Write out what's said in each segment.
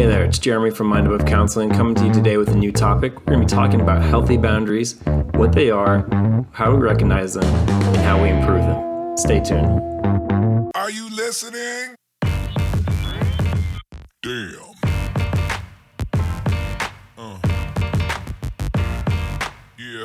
Hey there, it's Jeremy from Mind Above Counseling coming to you today with a new topic. We're going to be talking about healthy boundaries, what they are, how we recognize them, and how we improve them. Stay tuned. Are you listening? Damn. Yeah.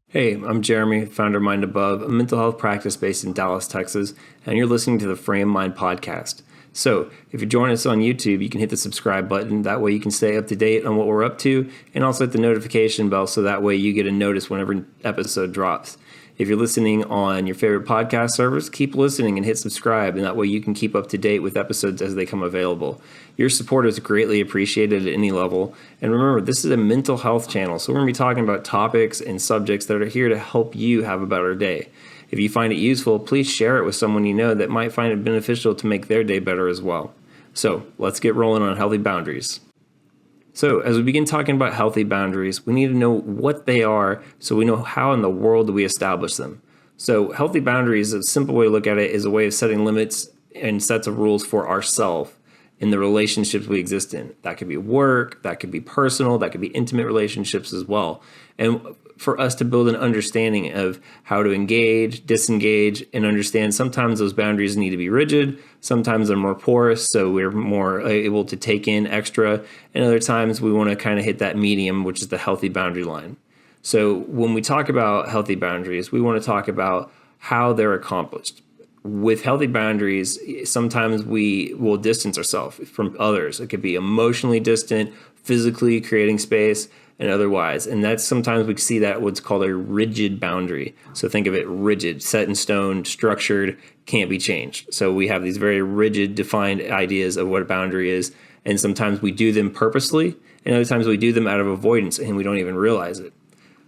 Hey, I'm Jeremy, founder of Mind Above, a mental health practice based in Dallas, Texas, and you're listening to the Frame Mind podcast. So if you're joining us on YouTube, you can hit the subscribe button. That way you can stay up to date on what we're up to, and also hit the notification bell so that way you get a notice whenever an episode drops. If you're listening on your favorite podcast service, keep listening and hit subscribe, and that way you can keep up to date with episodes as they come available. Your support is greatly appreciated at any level. And remember, this is a mental health channel, so we're going to be talking about topics and subjects that are here to help you have a better day. If you find it useful, please share it with someone you know that might find it beneficial to make their day better as well. So let's get rolling on healthy boundaries. So as we begin talking about healthy boundaries, we need to know what they are so we know how in the world we establish them. So healthy boundaries, a simple way to look at it, is a way of setting limits and sets of rules for ourselves in the relationships we exist in. That could be work, that could be personal, that could be intimate relationships as well. And for us to build an understanding of how to engage, disengage, and understand sometimes those boundaries need to be rigid, sometimes they're more porous, so we're more able to take in extra, and other times we want to kind of hit that medium, which is the healthy boundary line. So when we talk about healthy boundaries, we want to talk about how they're accomplished. With healthy boundaries, sometimes we will distance ourselves from others. It could be emotionally distant, physically creating space, and otherwise. And that's sometimes we see that what's called a rigid boundary. So think of it rigid, set in stone, structured, can't be changed. So we have these very rigid, defined ideas of what a boundary is. And sometimes we do them purposely, and other times we do them out of avoidance and we don't even realize it.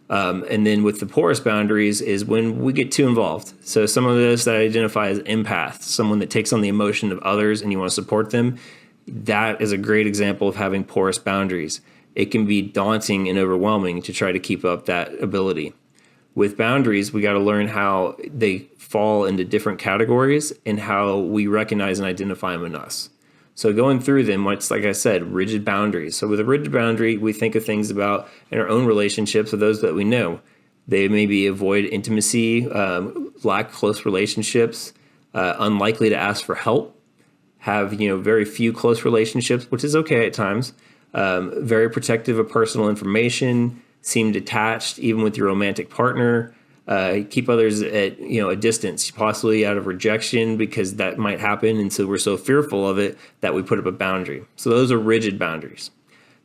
And then with the porous boundaries is when we get too involved. So some of this that I identify as empath, someone that takes on the emotion of others and you want to support them, that is a great example of having porous boundaries. It can be daunting and overwhelming to try to keep up that ability. With boundaries, we got to learn how they fall into different categories and how we recognize and identify them in us. So going through them, what's, like I said, rigid boundaries. So with a rigid boundary, we think of things about in our own relationships with those that we know. They maybe avoid intimacy, lack close relationships, unlikely to ask for help, have very few close relationships, which is okay at times. Very protective of personal information, seem detached even with your romantic partner, keep others at a distance, possibly out of rejection because that might happen. And so we're so fearful of it that we put up a boundary. So those are rigid boundaries.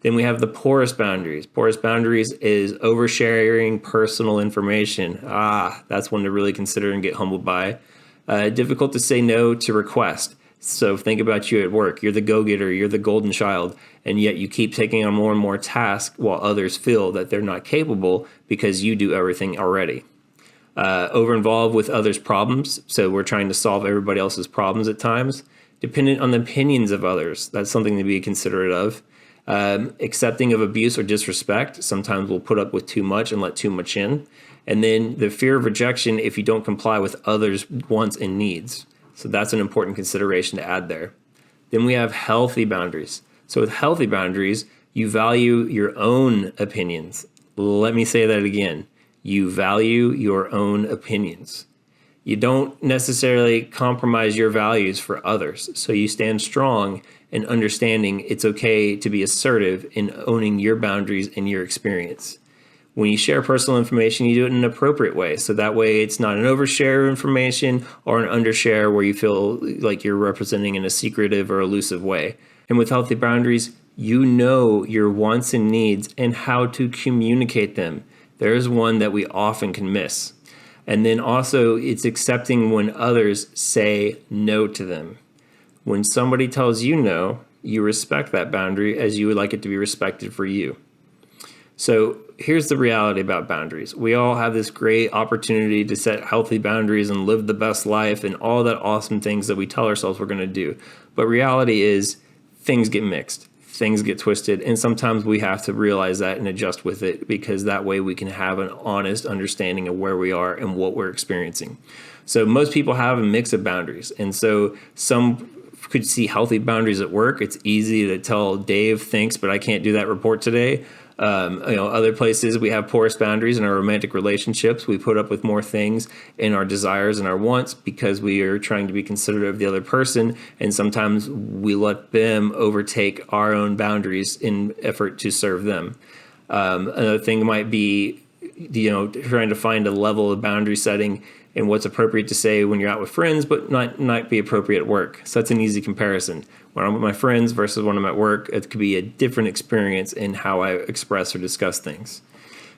Then we have the porous boundaries. Porous boundaries is oversharing personal information. That's one to really consider and get humbled by. Difficult to say no to request. So think about you at work. You're the go-getter, you're the golden child, and yet you keep taking on more and more tasks while others feel that they're not capable because you do everything already. Over-involved with others' problems. So we're trying to solve everybody else's problems at times. Dependent on the opinions of others. That's something to be considerate of. Accepting of abuse or disrespect. Sometimes we'll put up with too much and let too much in. And then the fear of rejection if you don't comply with others' wants and needs. So that's an important consideration to add there. Then we have healthy boundaries. So with healthy boundaries, you value your own opinions. Let me say that again. You value your own opinions. You don't necessarily compromise your values for others. So you stand strong in understanding it's okay to be assertive in owning your boundaries and your experience. When you share personal information, you do it in an appropriate way. So that way it's not an overshare of information or an undershare where you feel like you're representing in a secretive or elusive way. And with healthy boundaries, you know your wants and needs and how to communicate them. There's one that we often can miss. And then also it's accepting when others say no to them. When somebody tells you no, you respect that boundary as you would like it to be respected for you. So here's the reality about boundaries. We all have this great opportunity to set healthy boundaries and live the best life and all that awesome things that we tell ourselves we're going to do. But reality is things get mixed. things get twisted, and sometimes we have to realize that and adjust with it, because that way we can have an honest understanding of where we are and what we're experiencing. So most people have a mix of boundaries. And so some could see healthy boundaries at work. It's easy to tell Dave, thanks, but I can't do that report today. Other places we have porous boundaries in our romantic relationships. We put up with more things in our desires and our wants because we are trying to be considerate of the other person. And sometimes we let them overtake our own boundaries in effort to serve them. Another thing might be, trying to find a level of boundary setting and what's appropriate to say when you're out with friends, but not be appropriate at work. So that's an easy comparison. When I'm with my friends versus when I'm at work, it could be a different experience in how I express or discuss things.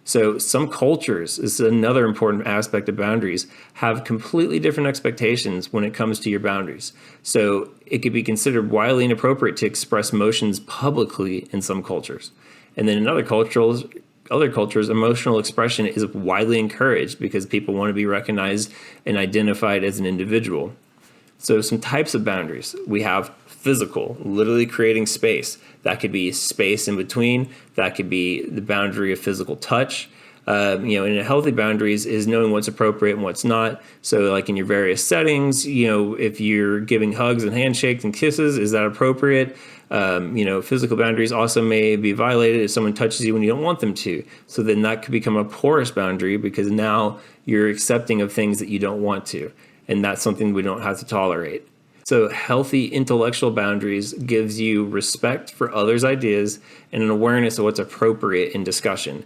So some cultures, this is another important aspect of boundaries, have completely different expectations when it comes to your boundaries. So it could be considered wildly inappropriate to express emotions publicly in some cultures. And then in other cultures, emotional expression is widely encouraged because people want to be recognized and identified as an individual. So some types of boundaries. We have physical, literally creating space. That could be space in between. That could be the boundary of physical touch. And a healthy boundaries is knowing what's appropriate and what's not. So like in your various settings, if you're giving hugs and handshakes and kisses, is that appropriate? Physical boundaries also may be violated if someone touches you when you don't want them to. So then that could become a porous boundary because now you're accepting of things that you don't want to. And that's something we don't have to tolerate. So healthy intellectual boundaries gives you respect for others' ideas and an awareness of what's appropriate in discussion.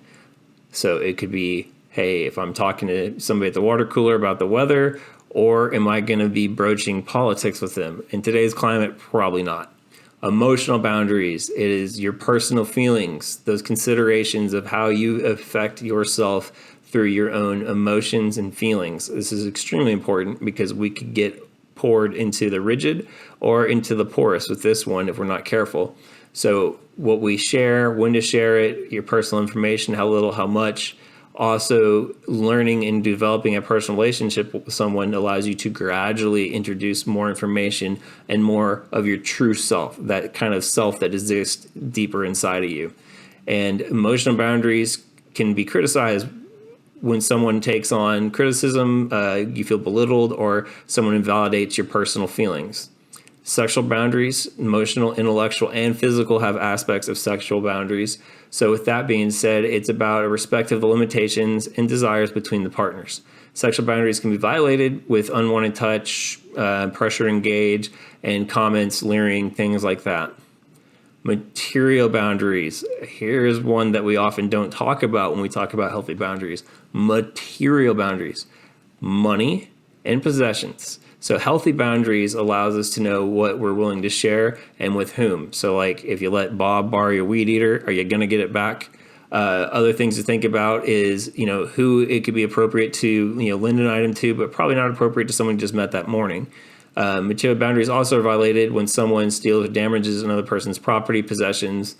So it could be, hey, if I'm talking to somebody at the water cooler about the weather, or am I going to be broaching politics with them? In today's climate, probably not. Emotional boundaries, it is your personal feelings, those considerations of how you affect yourself through your own emotions and feelings. This is extremely important because we could get poured into the rigid or into the porous with this one if we're not careful. So what we share, when to share it, your personal information, how little, how much. Also, learning and developing a personal relationship with someone allows you to gradually introduce more information and more of your true self, that kind of self that exists deeper inside of you. And emotional boundaries can be criticized when someone takes on criticism, you feel belittled, or someone invalidates your personal feelings. Sexual boundaries, emotional, intellectual, and physical, have aspects of sexual boundaries. So with that being said, it's about a respect of the limitations and desires between the partners. Sexual boundaries can be violated with unwanted touch, pressure to engage, and comments, leering, things like that. Material boundaries. Here's one that we often don't talk about when we talk about healthy boundaries. Material boundaries. Money and possessions. So healthy boundaries allows us to know what we're willing to share and with whom. So like if you let Bob borrow your weed eater, are you going to get it back? Other things to think about is, who it could be appropriate to, lend an item to, but probably not appropriate to someone you just met that morning. Material boundaries also are violated when someone steals or damages another person's property, possessions,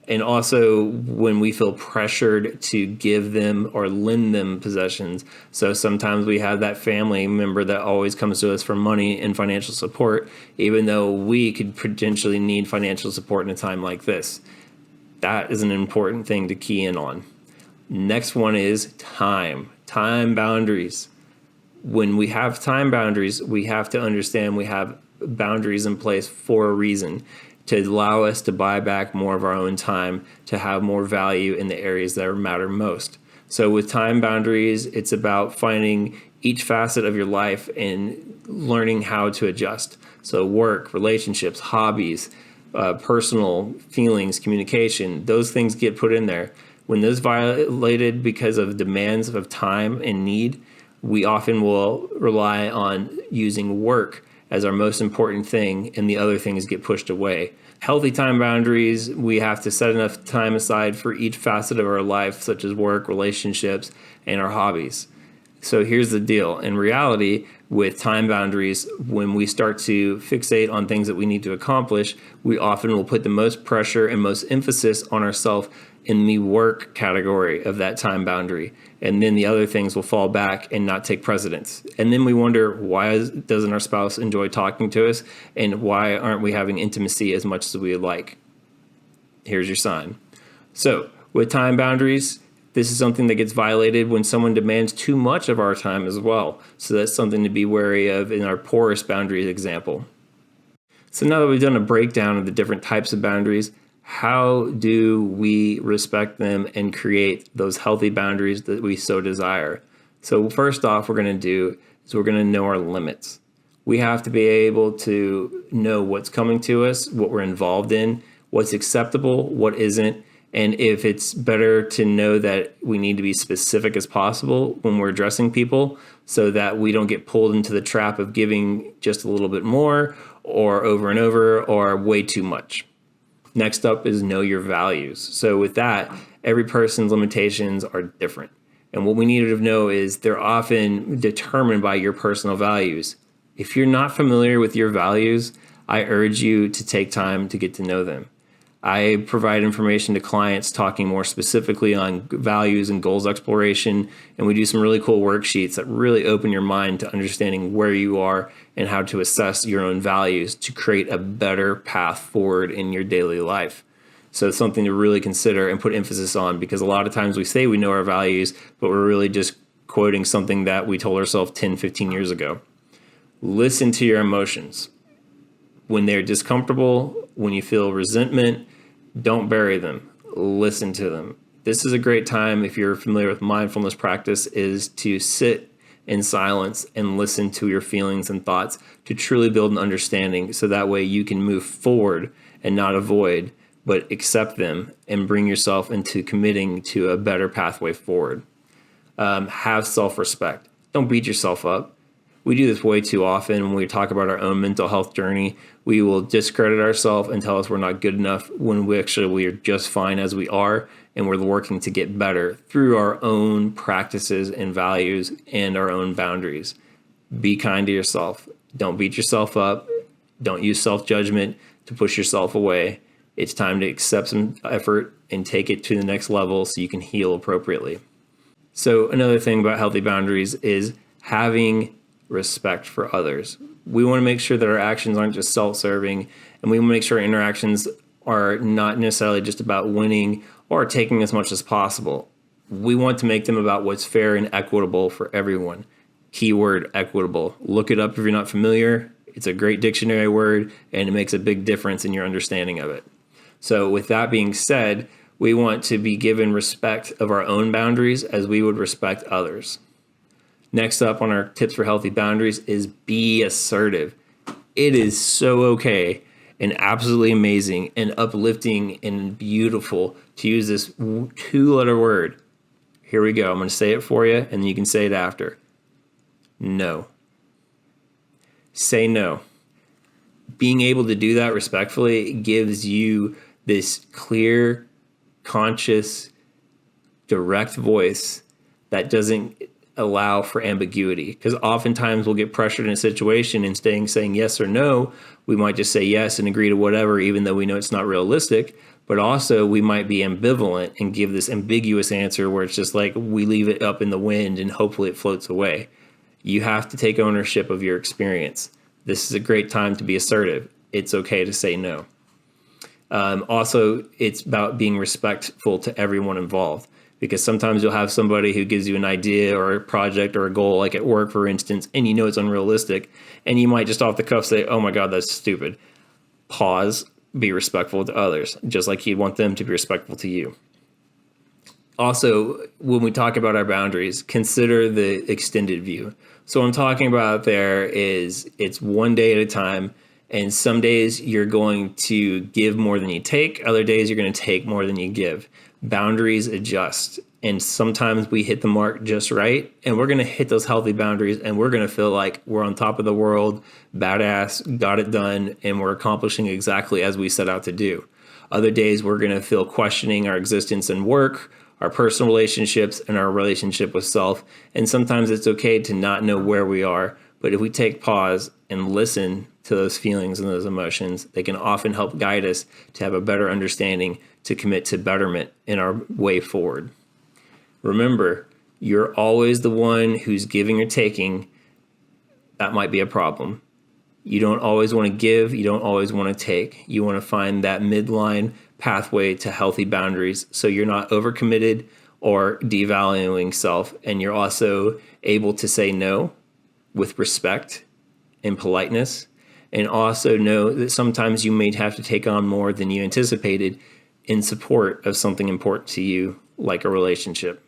and also when we feel pressured to give them or lend them possessions. So sometimes we have that family member that always comes to us for money and financial support, even though we could potentially need financial support in a time like this. That is an important thing to key in on. Next one is time boundaries. When we have time boundaries, we have to understand we have boundaries in place for a reason, to allow us to buy back more of our own time, to have more value in the areas that matter most. So with time boundaries, it's about finding each facet of your life and learning how to adjust. So work, relationships, hobbies, personal feelings, communication, those things get put in there. When those violated because of demands of time and need, we often will rely on using work as our most important thing, and the other things get pushed away. Healthy time boundaries, we have to set enough time aside for each facet of our life, such as work, relationships, and our hobbies. So here's the deal. In reality, with time boundaries, when we start to fixate on things that we need to accomplish, we often will put the most pressure and most emphasis on ourselves in the work category of that time boundary. And then the other things will fall back and not take precedence. And then we wonder, why doesn't our spouse enjoy talking to us? And why aren't we having intimacy as much as we would like? Here's your sign. So with time boundaries, This is something that gets violated when someone demands too much of our time as well. So that's something to be wary of in our porous boundaries example. So now that we've done a breakdown of the different types of boundaries, how do we respect them and create those healthy boundaries that we so desire? So first off, we're going to know our limits. We have to be able to know what's coming to us, what we're involved in, what's acceptable, what isn't, and if it's better to know that we need to be specific as possible when we're addressing people so that we don't get pulled into the trap of giving just a little bit more or over and over or way too much. Next up is know your values. So with that, every person's limitations are different. And what we need to know is they're often determined by your personal values. If you're not familiar with your values, I urge you to take time to get to know them. I provide information to clients talking more specifically on values and goals exploration, and we do some really cool worksheets that really open your mind to understanding where you are and how to assess your own values to create a better path forward in your daily life. So it's something to really consider and put emphasis on, because a lot of times we say we know our values, but we're really just quoting something that we told ourselves 10, 15 years ago. Listen to your emotions. When they're discomfortable, when you feel resentment, don't bury them. Listen to them. This is a great time, if you're familiar with mindfulness practice, is to sit in silence and listen to your feelings and thoughts to truly build an understanding, so that way you can move forward and not avoid, but accept them and bring yourself into committing to a better pathway forward. Have self-respect. Don't beat yourself up. We do this way too often when we talk about our own mental health journey. We will discredit ourselves and tell us we're not good enough when we are just fine as we are, and we're working to get better through our own practices and values and our own boundaries. Be kind to yourself. Don't beat yourself up. Don't use self-judgment to push yourself away. It's time to accept some effort and take it to the next level so you can heal appropriately. So another thing about healthy boundaries is having respect for others. We want to make sure that our actions aren't just self-serving, and we want to make sure our interactions are not necessarily just about winning or taking as much as possible. We want to make them about what's fair and equitable for everyone. Keyword equitable. Look it up if you're not familiar. It's a great dictionary word, and it makes a big difference in your understanding of it. So with that being said, we want to be given respect of our own boundaries as we would respect others. Next up on our tips for healthy boundaries is be assertive. It is so okay and absolutely amazing and uplifting and beautiful to use this 2-letter word. Here we go. I'm going to say it for you, and then you can say it after. No. Say no. Being able to do that respectfully gives you this clear, conscious, direct voice that doesn't allow for ambiguity, because oftentimes we'll get pressured in a situation and saying yes or no. We might just say yes and agree to whatever, even though we know it's not realistic. But also we might be ambivalent and give this ambiguous answer where it's just like we leave it up in the wind and hopefully it floats away. You have to take ownership of your experience. This is a great time to be assertive. It's okay to say no. Also, it's about being respectful to everyone involved, because sometimes you'll have somebody who gives you an idea or a project or a goal, like at work, for instance, and you know it's unrealistic, and you might just off the cuff say, oh my God, that's stupid. Pause, be respectful to others, just like you'd want them to be respectful to you. Also, when we talk about our boundaries, consider the extended view. So what I'm talking about there is it's one day at a time, and some days you're going to give more than you take. Other days you're going to take more than you give. Boundaries adjust, and sometimes we hit the mark just right, and we're going to hit those healthy boundaries, and we're going to feel like we're on top of the world, badass, got it done, and we're accomplishing exactly as we set out to do. Other days we're going to feel questioning our existence and work, our personal relationships, and our relationship with self. And sometimes it's okay to not know where we are, but if we take pause and listen to those feelings and those emotions, they can often help guide us to have a better understanding, to commit to betterment in our way forward. Remember, you're always the one who's giving or taking. That might be a problem. You don't always want to give. You don't always want to take. You want to find that midline pathway to healthy boundaries so you're not overcommitted or devaluing self, and you're also able to say no with respect and politeness, and also know that sometimes you may have to take on more than you anticipated in support of something important to you, like a relationship.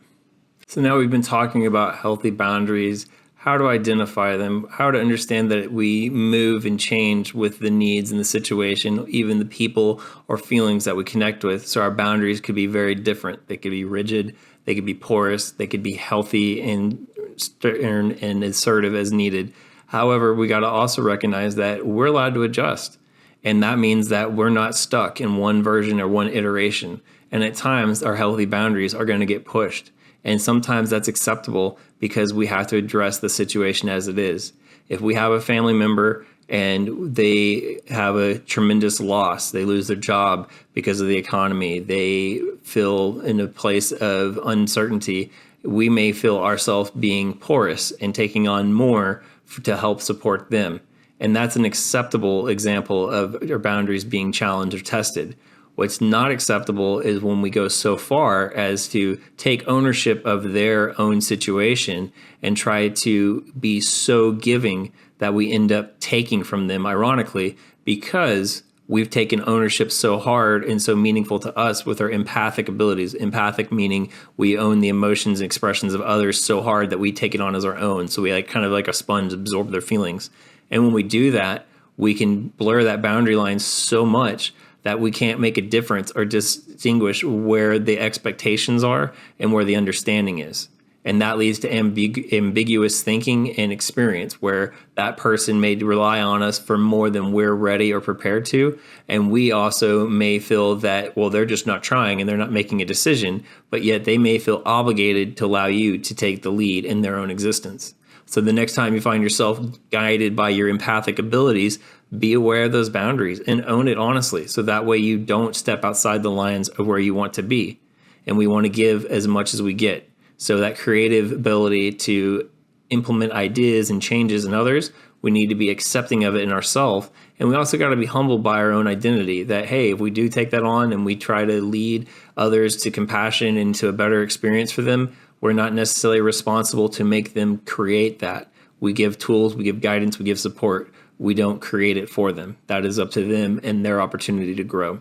So now we've been talking about healthy boundaries, how to identify them, how to understand that we move and change with the needs and the situation, even the people or feelings that we connect with. So our boundaries could be very different. They could be rigid, they could be porous, they could be healthy and stern and assertive as needed. However, we got to also recognize that we're allowed to adjust. And that means that we're not stuck in one version or one iteration. And at times, our healthy boundaries are going to get pushed. And sometimes that's acceptable because we have to address the situation as it is. If we have a family member and they have a tremendous loss, they lose their job because of the economy, they feel in a place of uncertainty, we may feel ourselves being porous and taking on more to help support them. And that's an acceptable example of our boundaries being challenged or tested. What's not acceptable is when we go so far as to take ownership of their own situation and try to be so giving that we end up taking from them, ironically, because we've taken ownership so hard and so meaningful to us with our empathic abilities. Empathic meaning we own the emotions and expressions of others so hard that we take it on as our own. So we kind of like a sponge absorb their feelings. And when we do that, we can blur that boundary line so much that we can't make a difference or distinguish where the expectations are and where the understanding is. And that leads to ambiguous thinking and experience where that person may rely on us for more than we're ready or prepared to. And we also may feel that, well, they're just not trying and they're not making a decision, but yet they may feel obligated to allow you to take the lead in their own existence. So the next time you find yourself guided by your empathic abilities, be aware of those boundaries and own it honestly. So that way you don't step outside the lines of where you want to be. And we want to give as much as we get. So that creative ability to implement ideas and changes in others, we need to be accepting of it in ourselves. And we also got to be humbled by our own identity that, hey, if we do take that on and we try to lead others to compassion and to a better experience for them, we're not necessarily responsible to make them create that. We give tools, we give guidance, we give support. We don't create it for them. That is up to them and their opportunity to grow.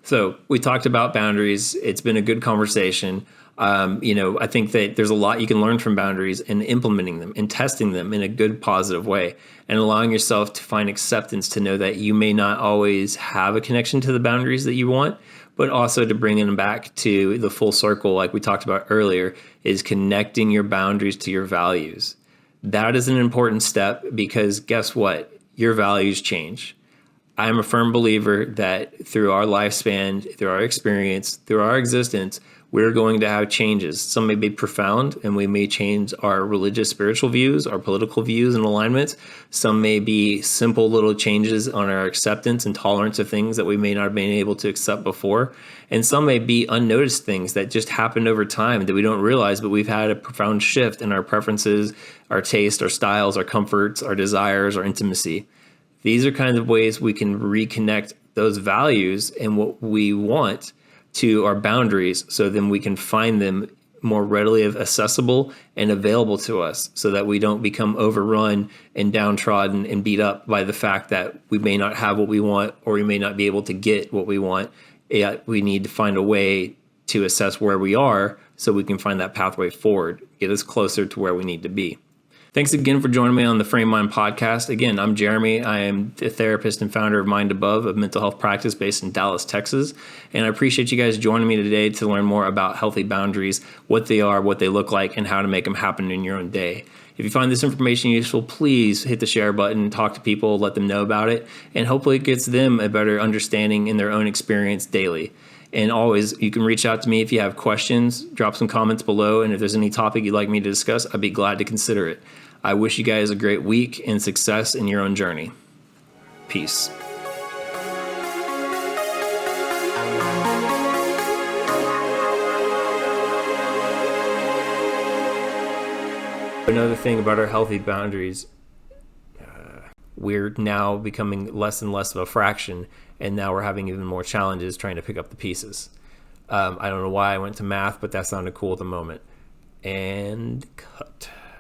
So we talked about boundaries. It's been a good conversation. I think that there's a lot you can learn from boundaries and implementing them and testing them in a good, positive way and allowing yourself to find acceptance to know that you may not always have a connection to the boundaries that you want, but also to bring them back to the full circle, like we talked about earlier, is connecting your boundaries to your values. That is an important step because guess what? Your values change. I am a firm believer that through our lifespan, through our experience, through our existence, we're going to have changes. Some may be profound and we may change our religious, spiritual views, our political views and alignments. Some may be simple little changes on our acceptance and tolerance of things that we may not have been able to accept before. And some may be unnoticed things that just happened over time that we don't realize, but we've had a profound shift in our preferences, our taste, our styles, our comforts, our desires, our intimacy. These are kind of ways we can reconnect those values and what we want to our boundaries so then we can find them more readily accessible and available to us so that we don't become overrun and downtrodden and beat up by the fact that we may not have what we want or we may not be able to get what we want. Yet we need to find a way to assess where we are so we can find that pathway forward, get us closer to where we need to be. Thanks again for joining me on the Frame Mind podcast. Again, I'm Jeremy. I am a therapist and founder of Mind Above, a mental health practice based in Dallas, Texas. And I appreciate you guys joining me today to learn more about healthy boundaries, what they are, what they look like, and how to make them happen in your own day. If you find this information useful, please hit the share button, talk to people, let them know about it, and hopefully it gets them a better understanding in their own experience daily. And always, you can reach out to me if you have questions, drop some comments below, and if there's any topic you'd like me to discuss, I'd be glad to consider it. I wish you guys a great week and success in your own journey. Peace. Another thing about our healthy boundaries, we're now becoming less and less of a fraction, and now we're having even more challenges trying to pick up the pieces. I don't know why I went to math, but that sounded cool at the moment. And cut.